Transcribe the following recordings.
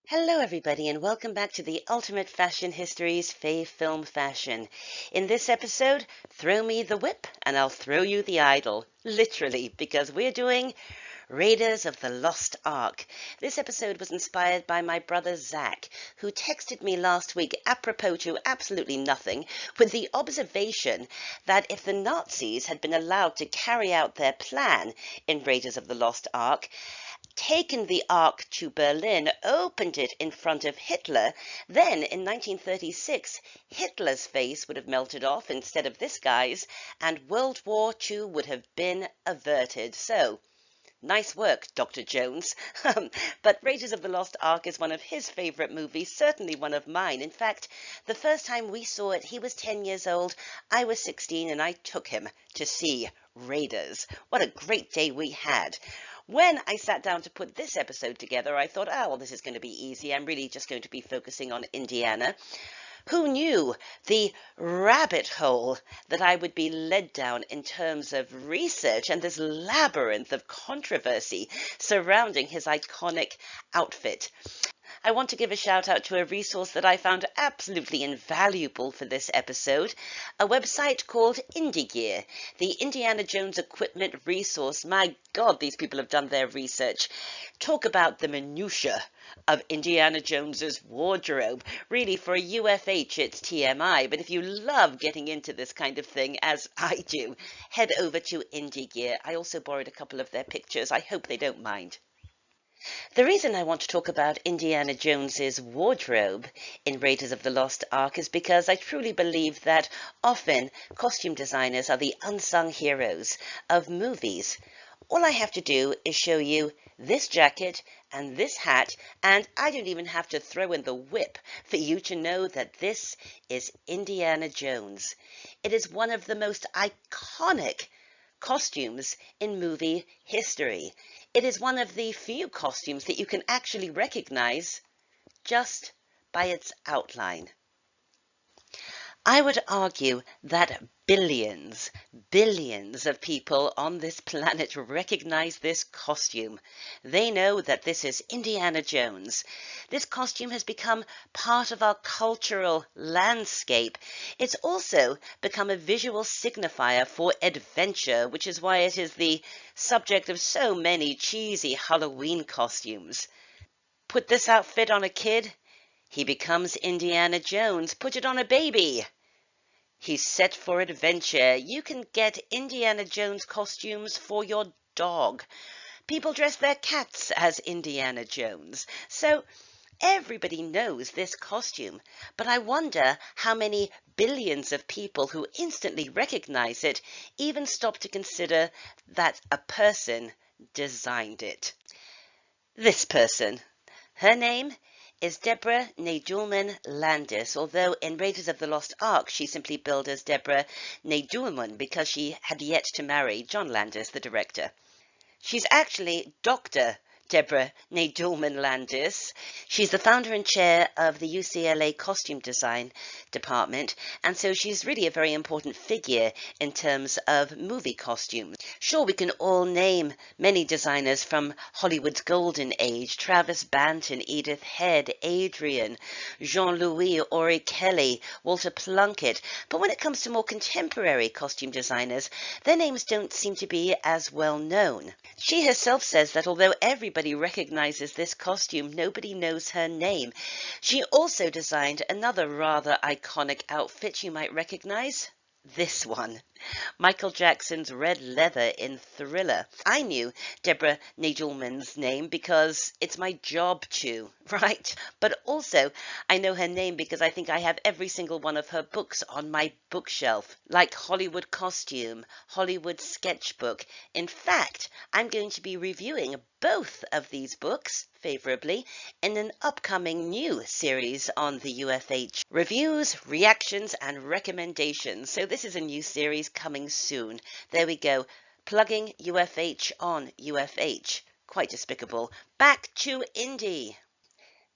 Hello everybody and welcome back to the Ultimate Fashion History's Fave Film Fashion. In this episode, throw me the whip and I'll throw you the idol. Literally, because we're doing Raiders of the Lost Ark. This episode was inspired by my brother Zach, who texted me last week apropos to absolutely nothing, with the observation that if the Nazis had been allowed to carry out their plan in Raiders of the Lost Ark, taken the Ark to Berlin, opened it in front of Hitler, then in 1936, Hitler's face would have melted off instead of this guy's, and World War II would have been averted. So, nice work, Dr. Jones. But Raiders of the Lost Ark is one of his favourite movies, certainly one of mine. In fact, the first time we saw it, he was 10 years old, I was 16, and I took him to see Raiders. What a great day we had. When I sat down to put this episode together, I thought, oh, well, this is going to be easy. I'm really just going to be focusing on Indiana. Who knew the rabbit hole that I would be led down in terms of research and this labyrinth of controversy surrounding his iconic outfit? I want to give a shout out to a resource that I found absolutely invaluable for this episode, a website called Indy, the Indiana Jones equipment resource. My God, these people have done their research. Talk about the minutiae of Indiana Jones's wardrobe. Really, for a UFH, it's TMI, but if you love getting into this kind of thing, as I do, head over to Indy. I also borrowed a couple of their pictures. I hope they don't mind. The reason I want to talk about Indiana Jones's wardrobe in Raiders of the Lost Ark is because I truly believe that often costume designers are the unsung heroes of movies. All I have to do is show you this jacket and this hat, and I don't even have to throw in the whip for you to know that this is Indiana Jones. It is one of the most iconic costumes in movie history. It is one of the few costumes that you can actually recognize just by its outline. I would argue that billions of people on this planet recognize this costume. They know that this is Indiana Jones. This costume has become part of our cultural landscape. It's also become a visual signifier for adventure, which is why it is the subject of so many cheesy Halloween costumes. Put this outfit on a kid, he becomes Indiana Jones. Put it on a baby, he's set for adventure. You can get Indiana Jones costumes for your dog. People dress their cats as Indiana Jones. So everybody knows this costume. But I wonder how many billions of people who instantly recognize it even stop to consider that a person designed it. This person. Her name is Deborah Nadoolman Landis, although in Raiders of the Lost Ark she's simply billed as Deborah Nadoolman because she had yet to marry John Landis, the director. She's actually Dr. Deborah Nadoolman Landis. She's the founder and chair of the UCLA Costume Design Department, and so she's really a very important figure in terms of movie costumes. Sure, we can all name many designers from Hollywood's golden age: Travis Banton, Edith Head, Adrian, Jean-Louis, Ori Kelly, Walter Plunkett, but when it comes to more contemporary costume designers, their names don't seem to be as well known. She herself says that although everybody recognizes this costume, nobody knows her name. She also designed another rather iconic outfit you might recognize. This one. Michael Jackson's red leather in Thriller. I knew Deborah Nadoolman's name because it's my job to, right? But also, I know her name because I think I have every single one of her books on my bookshelf, like Hollywood Costume, Hollywood Sketchbook. In fact, I'm going to be reviewing both of these books favorably in an upcoming new series on the UFH. Reviews, reactions, and recommendations. So this is a new series coming soon. There we go. Plugging UFH on UFH. Quite despicable. Back to Indy.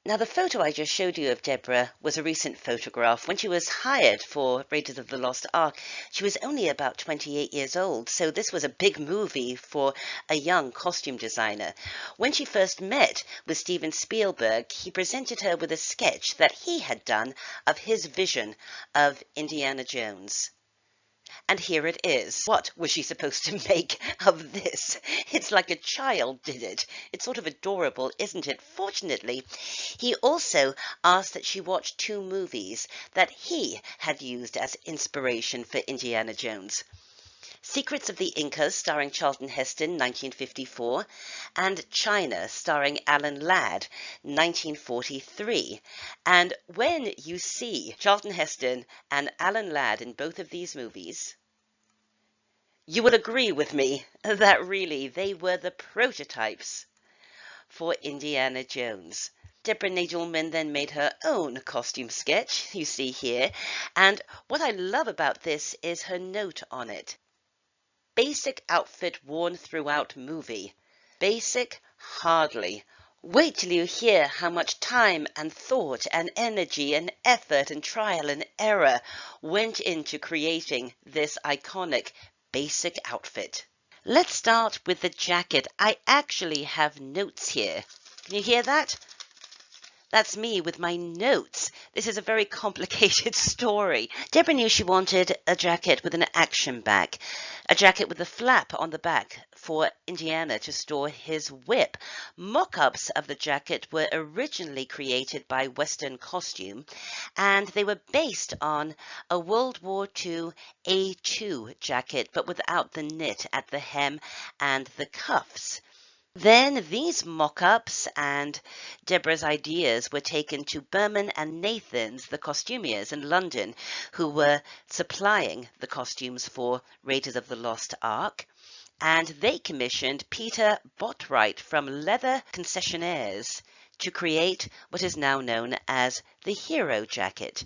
Now, the photo I just showed you of Deborah was a recent photograph. When she was hired for Raiders of the Lost Ark, she was only about 28 years old, so this was a big movie for a young costume designer. When she first met with Steven Spielberg, he presented her with a sketch that he had done of his vision of Indiana Jones. And here it is. What was she supposed to make of this? It's like a child did it. It's sort of adorable, isn't it? Fortunately, he also asked that she watch 2 movies that he had used as inspiration for Indiana Jones. Secrets of the Incas, starring Charlton Heston, 1954, and China, starring Alan Ladd, 1943. And when you see Charlton Heston and Alan Ladd in both of these movies, you will agree with me that really they were the prototypes for Indiana Jones. Deborah Nadoolman then made her own costume sketch, you see here, and what I love about this is her note on it. Basic outfit worn throughout movie. Basic? Hardly. Wait till you hear how much time and thought and energy and effort and trial and error went into creating this iconic basic outfit. Let's start with the jacket. I actually have notes here. Can you hear that? That's me with my notes. This is a very complicated story. Deborah knew she wanted a jacket with an action back, a jacket with a flap on the back for Indiana to store his whip. Mock-ups of the jacket were originally created by Western Costume, and they were based on a World War II A2 jacket, but without the knit at the hem and the cuffs. Then these mock-ups and Deborah's ideas were taken to Berman and Nathan's, the costumiers in London, who were supplying the costumes for Raiders of the Lost Ark, and they commissioned Peter Botwright from Leather Concessionaires to create what is now known as the Hero jacket.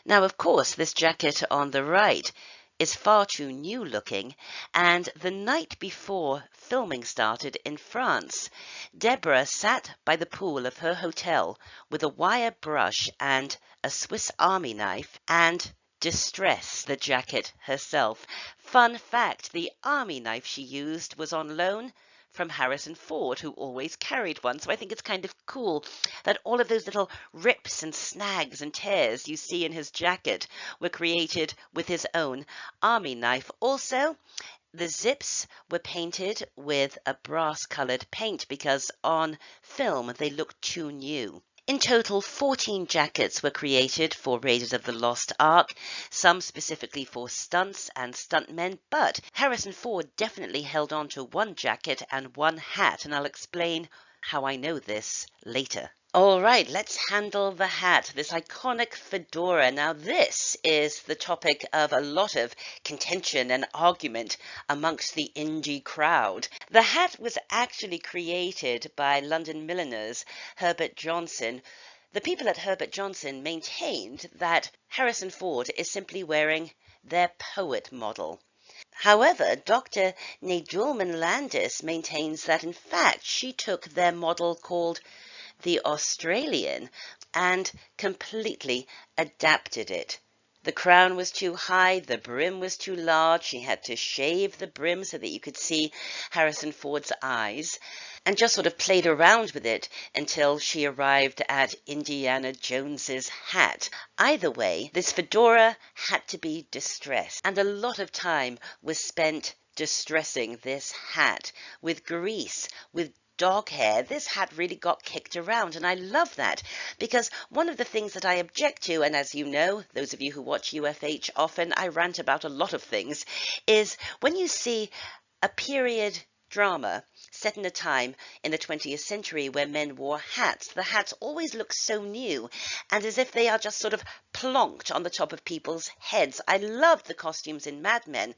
Now, of course, this jacket on the right is far too new looking, and the night before filming started in France, Deborah sat by the pool of her hotel with a wire brush and a Swiss Army knife and distressed the jacket herself. Fun fact, the army knife she used was on loan from Harrison Ford, who always carried one. So I think it's kind of cool that all of those little rips and snags and tears you see in his jacket were created with his own army knife. Also, the zips were painted with a brass-colored paint because on film they looked too new. In total, 14 jackets were created for Raiders of the Lost Ark, some specifically for stunts and stuntmen, but Harrison Ford definitely held on to one jacket and one hat, and I'll explain how I know this later. All right, let's handle the hat, this iconic fedora. Now, this is the topic of a lot of contention and argument amongst the Indy crowd. The hat was actually created by London milliners Herbert Johnson. The people at Herbert Johnson maintained that Harrison Ford is simply wearing their poet model. However, Dr. Nadoolman Landis maintains that, in fact, she took their model called the Australian and completely adapted it. The crown was too high, the brim was too large, she had to shave the brim so that you could see Harrison Ford's eyes, and just sort of played around with it until she arrived at Indiana Jones's hat. Either way, this fedora had to be distressed, and a lot of time was spent distressing this hat with grease, with dog hair. This hat really got kicked around, and I love that because one of the things that I object to, and as you know, those of you who watch UFH often, I rant about a lot of things, is when you see a period drama set in a time in the 20th century where men wore hats, the hats always look so new and as if they are just sort of plonked on the top of people's heads. I loved the costumes in Mad Men,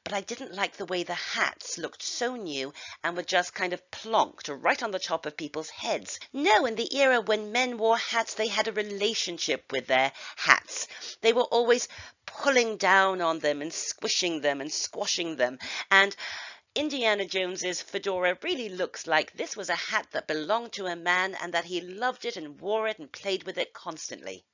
but I didn't like the way the hats looked so new and were just kind of plonked right on the top of people's heads. No, in the era when men wore hats, they had a relationship with their hats. They were always pulling down on them and squishing them and squashing them. And Indiana Jones's fedora really looks like this was a hat that belonged to a man and that he loved it and wore it and played with it constantly.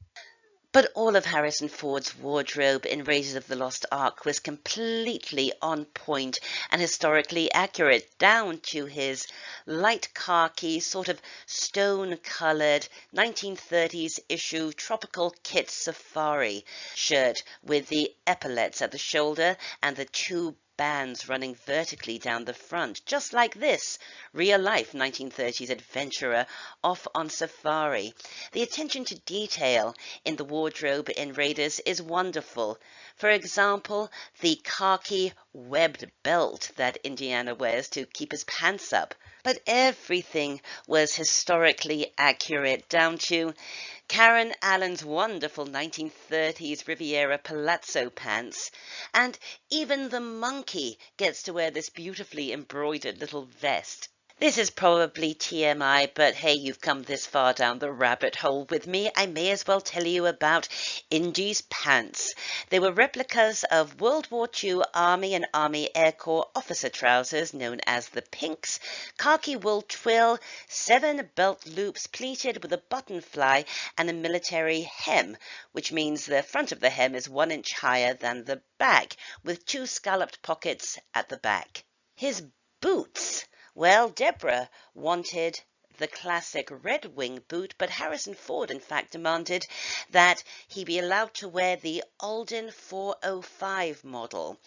But all of Harrison Ford's wardrobe in Raiders of the Lost Ark was completely on point and historically accurate, down to his light khaki, sort of stone-coloured 1930s issue tropical kit safari shirt with the epaulets at the shoulder and the two bands running vertically down the front, just like this real-life 1930s adventurer off on safari. The attention to detail in the wardrobe in Raiders is wonderful. For example, the khaki webbed belt that Indiana wears to keep his pants up. But everything was historically accurate, down to Karen Allen's wonderful 1930s Riviera palazzo pants, and even the monkey gets to wear this beautifully embroidered little vest. This is probably TMI, but hey, you've come this far down the rabbit hole with me. I may as well tell you about Indy's pants. They were replicas of World War II Army and Army Air Corps officer trousers known as the Pinks, khaki wool twill, 7 belt loops pleated with a button fly and a military hem, which means the front of the hem is 1 inch higher than the back, with 2 scalloped pockets at the back. His boots. Well, Deborah wanted the classic Red Wing boot, but Harrison Ford in fact demanded that he be allowed to wear the Alden 405 model.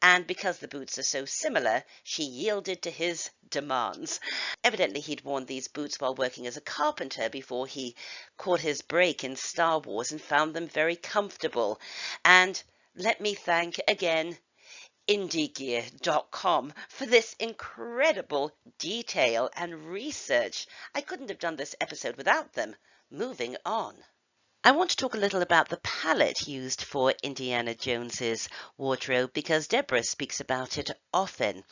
And because the boots are so similar, she yielded to his demands. Evidently he'd worn these boots while working as a carpenter before he caught his break in Star Wars and found them very comfortable. And let me thank again IndyGear.com for this incredible detail and research. I couldn't have done this episode without them. Moving on. I want to talk a little about the palette used for Indiana Jones's wardrobe because Deborah speaks about it often.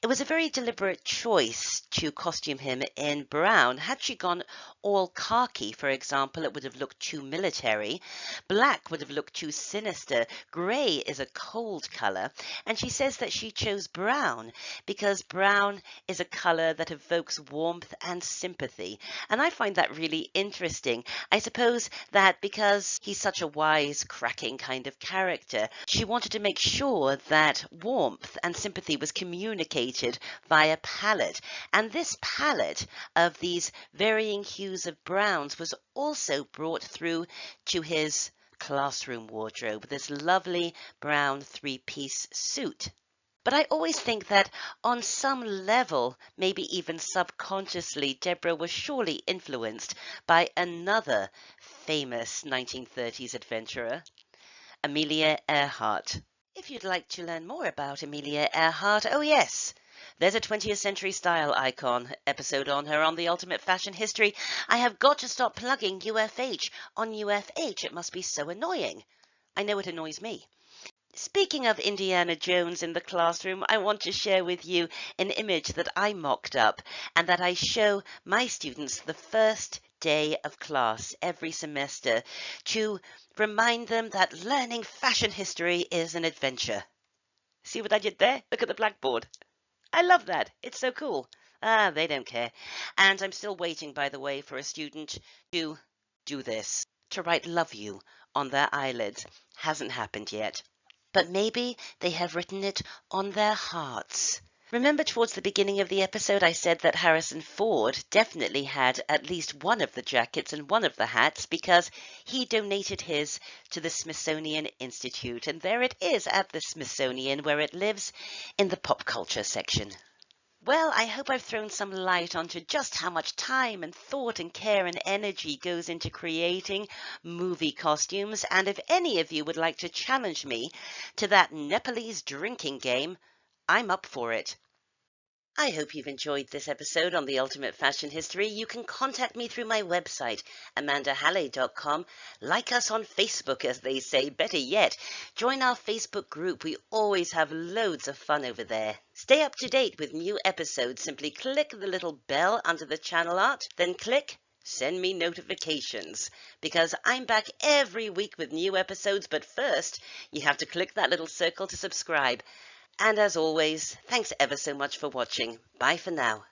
It was a very deliberate choice to costume him in brown. Had she gone all khaki, for example, it would have looked too military. Black would have looked too sinister. Grey is a cold colour. And she says that she chose brown because brown is a colour that evokes warmth and sympathy. And I find that really interesting. I suppose that because he's such a wise, cracking kind of character, she wanted to make sure that warmth and sympathy was communicated via palette. And this palette of these varying hues of browns was also brought through to his classroom wardrobe, this lovely brown 3-piece suit. But I always think that on some level, maybe even subconsciously, Deborah was surely influenced by another famous 1930s adventurer, Amelia Earhart. If you'd like to learn more about Amelia Earhart, oh yes, there's a 20th Century Style Icon episode on her on the Ultimate Fashion History. I have got to stop plugging UFH on UFH. It must be so annoying. I know it annoys me. Speaking of Indiana Jones in the classroom, I want to share with you an image that I mocked up and that I show my students the first day of class every semester to remind them that learning fashion history is an adventure. See what I did there? Look at the blackboard. I love that. It's so cool. They don't care. And I'm still waiting, by the way, for a student to do this, to write love you on their eyelids. Hasn't happened yet. But maybe they have written it on their hearts. Remember towards the beginning of the episode I said that Harrison Ford definitely had at least one of the jackets and one of the hats because he donated his to the Smithsonian Institute, and there it is at the Smithsonian where it lives in the pop culture section. Well, I hope I've thrown some light onto just how much time and thought and care and energy goes into creating movie costumes, and if any of you would like to challenge me to that Nepalese drinking game, I'm up for it. I hope you've enjoyed this episode on the Ultimate Fashion History. You can contact me through my website, amandahalley.com. Like us on Facebook, as they say. Better yet, join our Facebook group. We always have loads of fun over there. Stay up to date with new episodes. Simply click the little bell under the channel art, then click Send Me Notifications, because I'm back every week with new episodes. But first, you have to click that little circle to subscribe. And as always, thanks ever so much for watching. Bye for now.